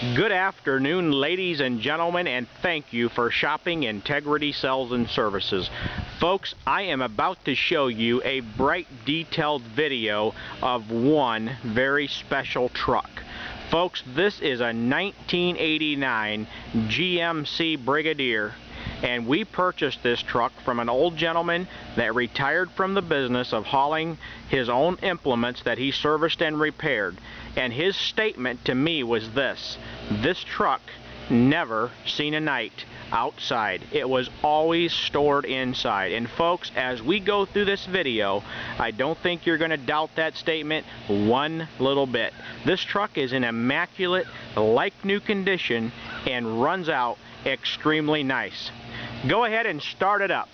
Good afternoon, ladies and gentlemen, and thank you for shopping Integrity Sales and Services. Folks, I am about to show you a bright, detailed video of one very special truck. Folks, this is a 1989 GMC Brigadier, and we purchased this truck from an old gentleman that retired from the business of hauling his own implements that he serviced and repaired. And his statement to me was this: this truck never seen a night outside. It was always stored inside. And folks, as we go through this video, I don't think you're going to doubt that statement one little bit. This truck is in immaculate, like new condition and runs out extremely nice. Go ahead and start it up.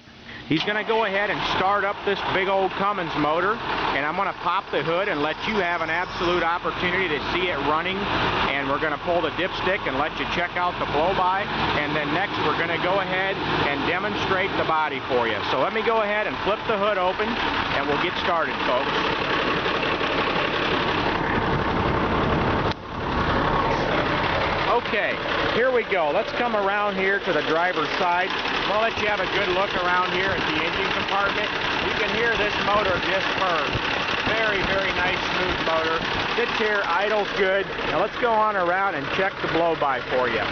He's going to go ahead and start up this big old Cummins motor, and I'm going to pop the hood and let you have an absolute opportunity to see it running. And we're going to pull the dipstick and let you check out the blow-by, and then next we're going to go ahead and demonstrate the body for you. So let me go ahead and flip the hood open and we'll get started, folks. Okay, here we go. Let's come around here to the driver's side. I'm going to let you have a good look around here at the engine compartment. You can hear this motor just purr. Very, very nice, smooth motor. Sits here, idles good. Now let's go on around and check the blow-by for you.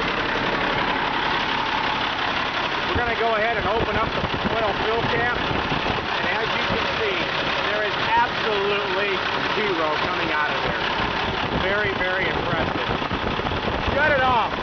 We're going to go ahead and open up the oil fill cap. And as you can see, there is absolutely zero coming out of there. Very, very impressive. Shut it off.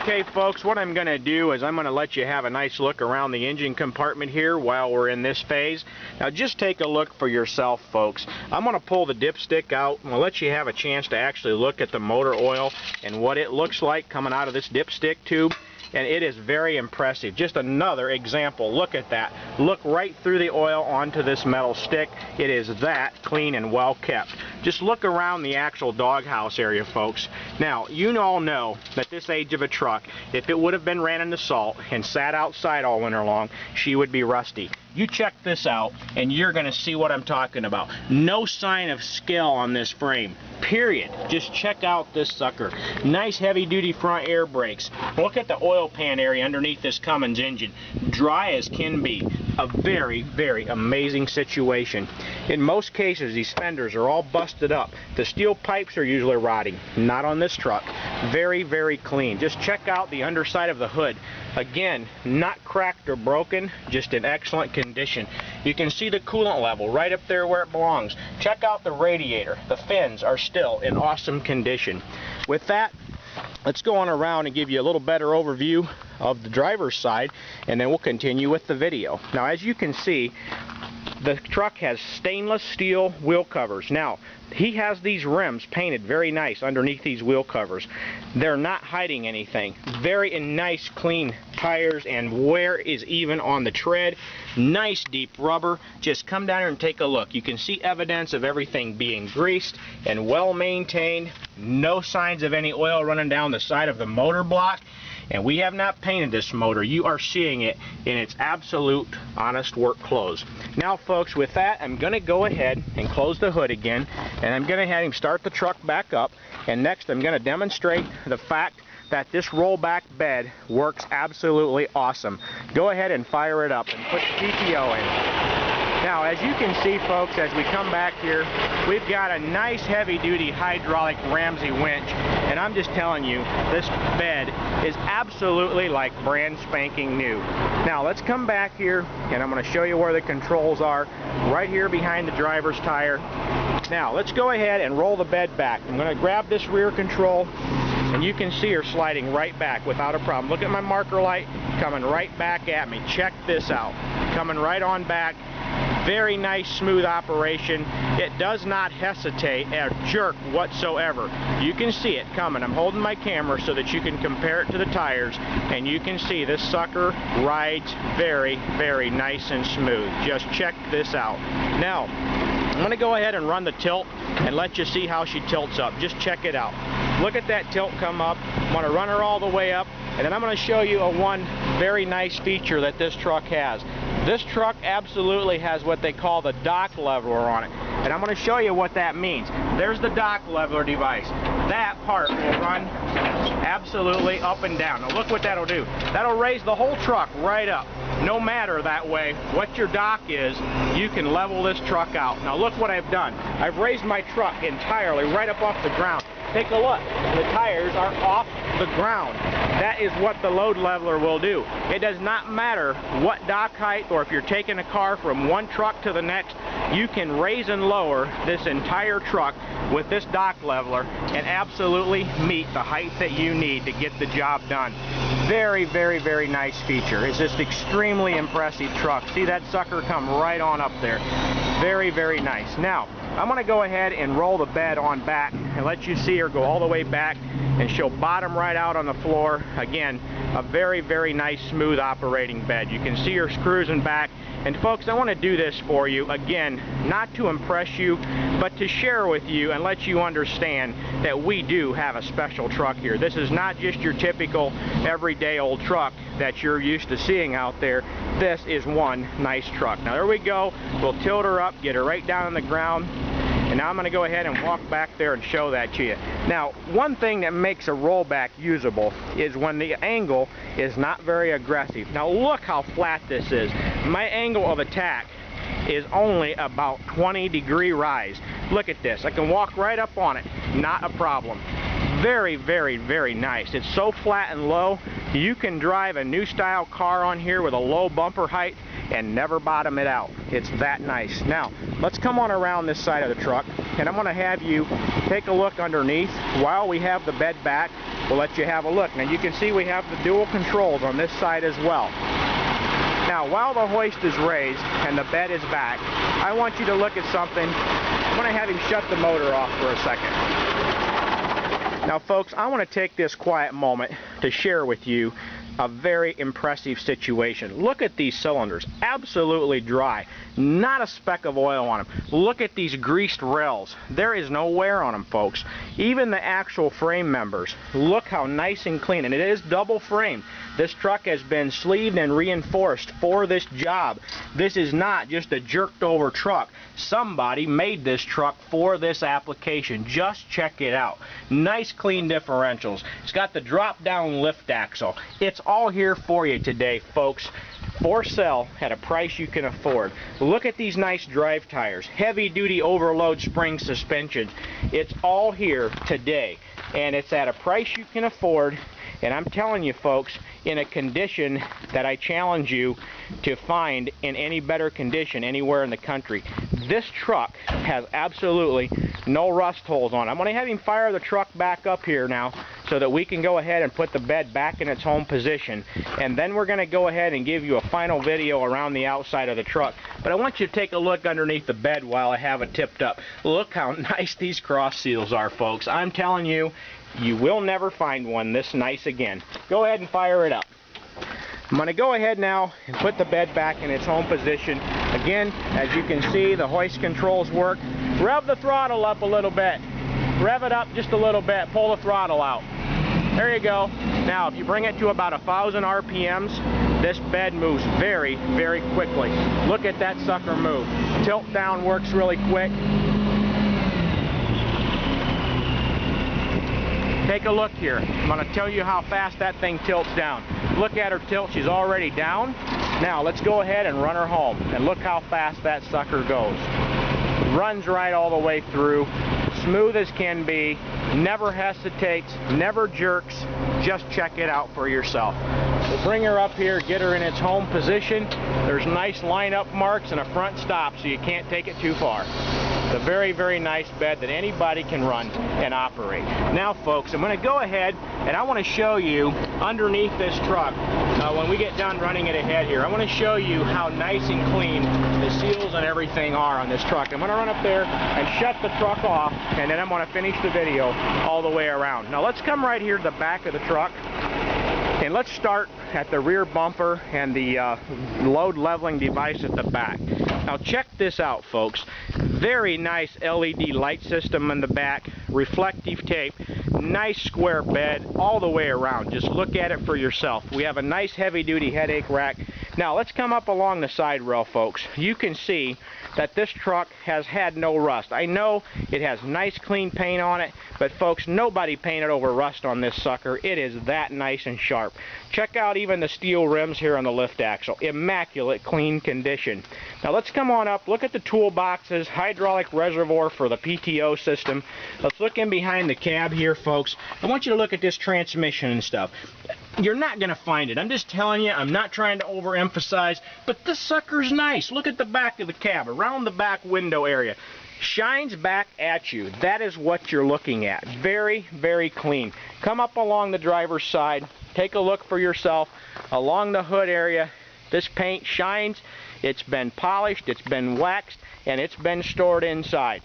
Okay, folks, what I'm going to do is I'm going to let you have a nice look around the engine compartment here while we're in this phase. Now just take a look for yourself, folks. I'm going to pull the dipstick out and I'll let you have a chance to actually look at the motor oil and what it looks like coming out of this dipstick tube. And it is very impressive. Just another example. Look at that. Look right through the oil onto this metal stick. It is that clean and well kept. Just look around the actual doghouse area, folks. Now, you all know that this age of a truck, if it would have been ran in the salt and sat outside all winter long, she would be rusty. You check this out and you're going to see what I'm talking about. No sign of scale on this frame, period. Just check out this sucker. Nice heavy duty front air brakes. Look at the oil pan area underneath this Cummins engine. Dry as can be. A very, very amazing situation. In most cases, these fenders are all busted up. The steel pipes are usually rotting. Not on this truck. Very, very clean. Just check out the underside of the hood. Again, not cracked or broken, just in excellent condition. You can see the coolant level right up there where it belongs. Check out the radiator. The fins are still in awesome condition. With that, let's go on around and give you a little better overview of the driver's side, and then we'll continue with the video. Now, as you can see, the truck has stainless steel wheel covers. Now, he has these rims painted very nice underneath these wheel covers. They're not hiding anything. Very nice, clean tires, and wear is even on the tread. Nice deep rubber. Just come down here and take a look. You can see evidence of everything being greased and well maintained. No signs of any oil running down the side of the motor block. And we have not painted this motor. You are seeing it in its absolute honest work clothes. Now, folks, with that, I'm going to go ahead and close the hood again, and I'm going to have him start the truck back up. And next, I'm going to demonstrate the fact that this rollback bed works absolutely awesome. Go ahead and fire it up and put the PTO in. Now, as you can see, folks, as we come back here, we've got a nice heavy-duty hydraulic Ramsey winch, and I'm just telling you, this bed is absolutely like brand spanking new. Now, let's come back here, and I'm going to show you where the controls are, right here behind the driver's tire. Now, let's go ahead and roll the bed back. I'm going to grab this rear control, and you can see her sliding right back without a problem. Look at my marker light coming right back at me. Check this out. Coming right on back. Very nice, smooth operation. It does not hesitate or jerk whatsoever. You can see it coming. I'm holding my camera so that you can compare it to the tires, and you can see this sucker rides very, very nice and smooth. Just check this out. Now, I'm going to go ahead and run the tilt and let you see how she tilts up. Just check it out. Look at that tilt come up. I'm going to run her all the way up, and then I'm going to show you one very nice feature that this truck has. This truck absolutely has what they call the dock leveler on it. and I'm going to show you what that means. There's the dock leveler device. That part will run absolutely up and down. Now look what that'll do. That'll raise the whole truck right up. No matter that way what your dock is, you can level this truck out. Now look what I've done. I've raised my truck entirely right up off the ground. Take a look. The tires are off the ground. That is what the load leveler will do. It does not matter what dock height, or if you're taking a car from one truck to the next, you can raise and lower this entire truck with this dock leveler and absolutely meet the height that you need to get the job done. Very, very, very nice feature. It's just extremely impressive truck. See that sucker come right on up there. Very, very nice. Now, I'm going to go ahead and roll the bed on back and let you see her go all the way back, and she'll bottom right out on the floor. Again, a very, very nice smooth operating bed. You can see her cruising back. And folks, I want to do this for you, again, not to impress you, but to share with you and let you understand that we do have a special truck here. This is not just your typical everyday old truck that you're used to seeing out there. This is one nice truck. Now there we go. We'll tilt her up, get her right down on the ground. And now I'm going to go ahead and walk back there and show that to you. Now, one thing that makes a rollback usable is when the angle is not very aggressive. Now look how flat this is. My angle of attack is only about 20-degree rise. Look at this. I can walk right up on it. Not a problem. Very, very, very nice. It's so flat and low, you can drive a new style car on here with a low bumper height and never bottom it out. It's that nice. Now, let's come on around this side of the truck, and I'm going to have you take a look underneath. While we have the bed back, we'll let you have a look. Now, you can see we have the dual controls on this side as well. Now, while the hoist is raised and the bed is back, I want you to look at something. I'm going to have him shut the motor off for a second. Now, folks, I want to take this quiet moment to share with you a very impressive situation. Look at these cylinders, absolutely dry, not a speck of oil on them. Look at these greased rails. There is no wear on them, folks. Even the actual frame members, look how nice and clean, and it is double framed. This truck has been sleeved and reinforced for this job. This is not just a jerked over truck. Somebody made this truck for this application. Just check it out. Nice clean differentials. It's got the drop down lift axle. It's all here for you today, folks, for sale at a price you can afford. Look at these nice drive tires, heavy duty overload spring suspensions. It's all here today, and it's at a price you can afford. And I'm telling you, folks, in a condition that I challenge you to find in any better condition anywhere in the country. This truck has absolutely no rust holes on it. I'm going to have him fire the truck back up here now so that we can go ahead and put the bed back in its home position. And then we're going to go ahead and give you a final video around the outside of the truck. But I want you to take a look underneath the bed while I have it tipped up. Look how nice these cross seals are, folks. I'm telling you, you will never find one this nice again. Go ahead and fire it up. I'm going to go ahead now and put the bed back in its home position. Again, as you can see, the hoist controls work. Rev the throttle up a little bit. Rev it up just a little bit. Pull the throttle out. There you go. Now, if you bring it to about 1,000 RPMs, this bed moves very, very quickly. Look at that sucker move. Tilt down works really quick. Take a look here. I'm going to tell you how fast that thing tilts down. Look at her tilt. She's already down. Now let's go ahead and run her home. And look how fast that sucker goes. Runs right all the way through. Smooth as can be. Never hesitates. Never jerks. Just check it out for yourself. We'll bring her up here, get her in its home position. There's nice line-up marks and a front stop, so you can't take it too far. It's a very, very nice bed that anybody can run and operate. Now, folks, I'm going to go ahead and I want to show you underneath this truck, when we get done running it ahead here, I want to show you how nice and clean the seals and everything are on this truck. I'm going to run up there and shut the truck off, and then I'm going to finish the video all the way around. Now, let's come right here to the back of the truck. And let's start at the rear bumper and the load leveling device at the back. Now check this out, folks. Very nice LED light system in the back. reflective tape, nice square bed all the way around. Just look at it for yourself. We have a nice heavy-duty headache rack. Now let's come up along the side rail, folks. You can see that this truck has had no rust. I know it has nice clean paint on it, but folks, nobody painted over rust on this sucker. It is that nice and sharp. Check out even the steel rims here on the lift axle. Immaculate clean condition. Now let's come on up, look at the toolboxes, hydraulic reservoir for the PTO system. Let's look in behind the cab here, folks. I want you to look at this transmission and stuff. You're not going to find it. I'm just telling you, I'm not trying to overemphasize, but this sucker's nice. Look at the back of the cab, around the back window area. Shines back at you. That is what you're looking at. Very, very clean. Come up along the driver's side. Take a look for yourself. Along the hood area, this paint shines. It's been polished, it's been waxed, and it's been stored inside.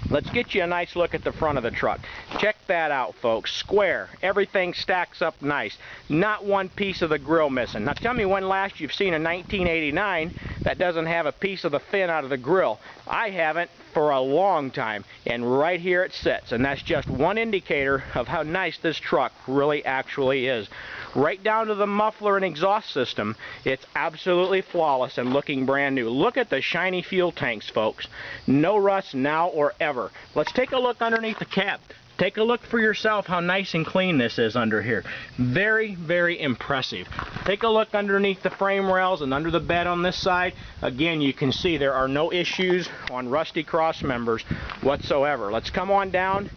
Let's get you a nice look at the front of the truck. Check that out, folks. Square. Everything stacks up nice. Not one piece of the grill missing. Now tell me when last you've seen a 1989 that doesn't have a piece of the fin out of the grill. I haven't for a long time, and right here it sits, and that's just one indicator of how nice this truck really actually is. Right down to the muffler and exhaust system, it's absolutely flawless and looking brand new. Look at the shiny fuel tanks, folks. No rust now or ever. Let's take a look underneath the cab. Take a look for yourself how nice and clean this is under here. Very, very impressive. Take a look underneath the frame rails and under the bed on this side. Again, you can see there are no issues on rusty cross members whatsoever. Let's come on down.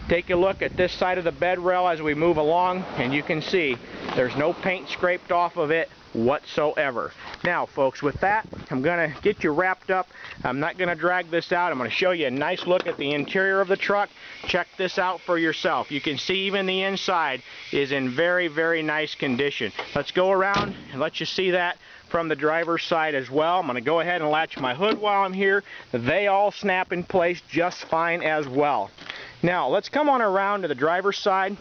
Take a look at this side of the bed rail as we move along, and you can see there's no paint scraped off of it whatsoever. Now, folks, with that, I'm going to get you wrapped up. I'm not going to drag this out. I'm going to show you a nice look at the interior of the truck. Check this out for yourself. You can see even the inside is in very, very nice condition. Let's go around and let you see that from the driver's side as well. I'm going to go ahead and latch my hood while I'm here. They all snap in place just fine as well. Now, let's come on around to the driver's side,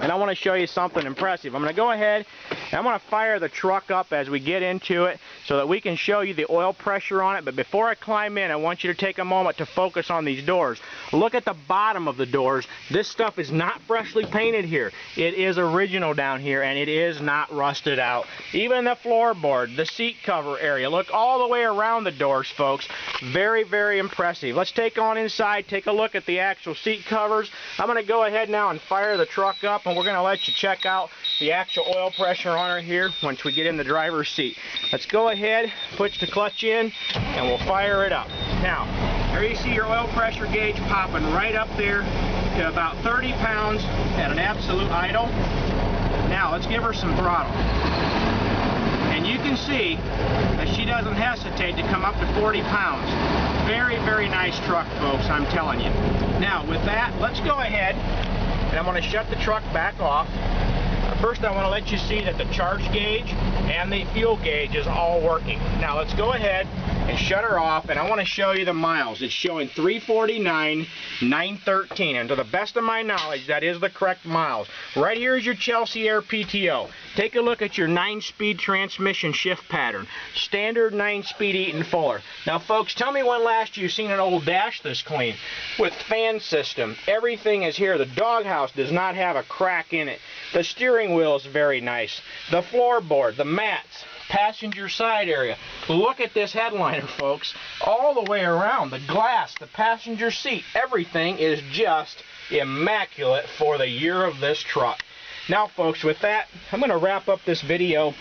and I want to show you something impressive. I'm going to go ahead and I'm going to fire the truck up as we get into it so that we can show you the oil pressure on it. But before I climb in, I want you to take a moment to focus on these doors. Look at the bottom of the doors. This stuff is not freshly painted here. It is original down here, and it is not rusted out. Even the floorboard, the seat cover area. Look all the way around the doors, folks. Very, very impressive. Let's take on inside, take a look at the actual seat covers. I'm going to go ahead now and fire the truck up, and we're going to let you check out the actual oil pressure on her here once we get in the driver's seat. Let's go ahead, push the clutch in, and we'll fire it up. Now, there you see your oil pressure gauge popping right up there to about 30 pounds at an absolute idle. Now, let's give her some throttle. And you can see that she doesn't hesitate to come up to 40 pounds. Very, very nice truck, folks, I'm telling you. Now, with that, let's go ahead, and I'm going to shut the truck back off. First, I want to let you see that the charge gauge and the fuel gauge is all working. Now, let's go ahead and shut her off, and I want to show you the miles. It's showing 349,913, and to the best of my knowledge, that is the correct miles. Right here is your Chelsea Air PTO. Take a look at your 9-speed transmission shift pattern. Standard 9-speed Eaton Fuller. Now, folks, tell me when last you've seen an old dash this clean. With fan system, everything is here. The doghouse does not have a crack in it. The steering wheel is very nice. The floorboard, the mats, passenger side area. Look at this headliner, folks. All the way around. The glass, the passenger seat, everything is just immaculate for the year of this truck. Now, folks, with that, I'm going to wrap up this video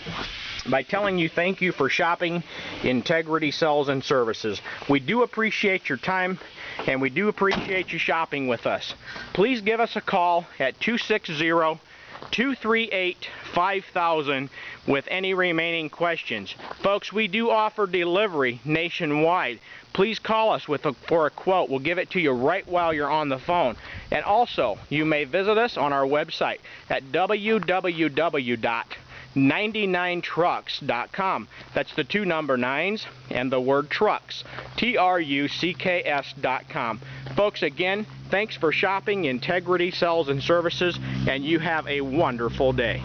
by telling you thank you for shopping Integrity Sales and Services. We do appreciate your time, and we do appreciate you shopping with us. Please give us a call at 260-238-5000 with any remaining questions. Folks, we do offer delivery nationwide. Please call us for a quote. We'll give it to you right while you're on the phone. And also, you may visit us on our website at www.99trucks.com. That's the 2 number 9s and the word trucks. TRUCKS.com. Folks, again, thanks for shopping Integrity Sales and Services, and you have a wonderful day.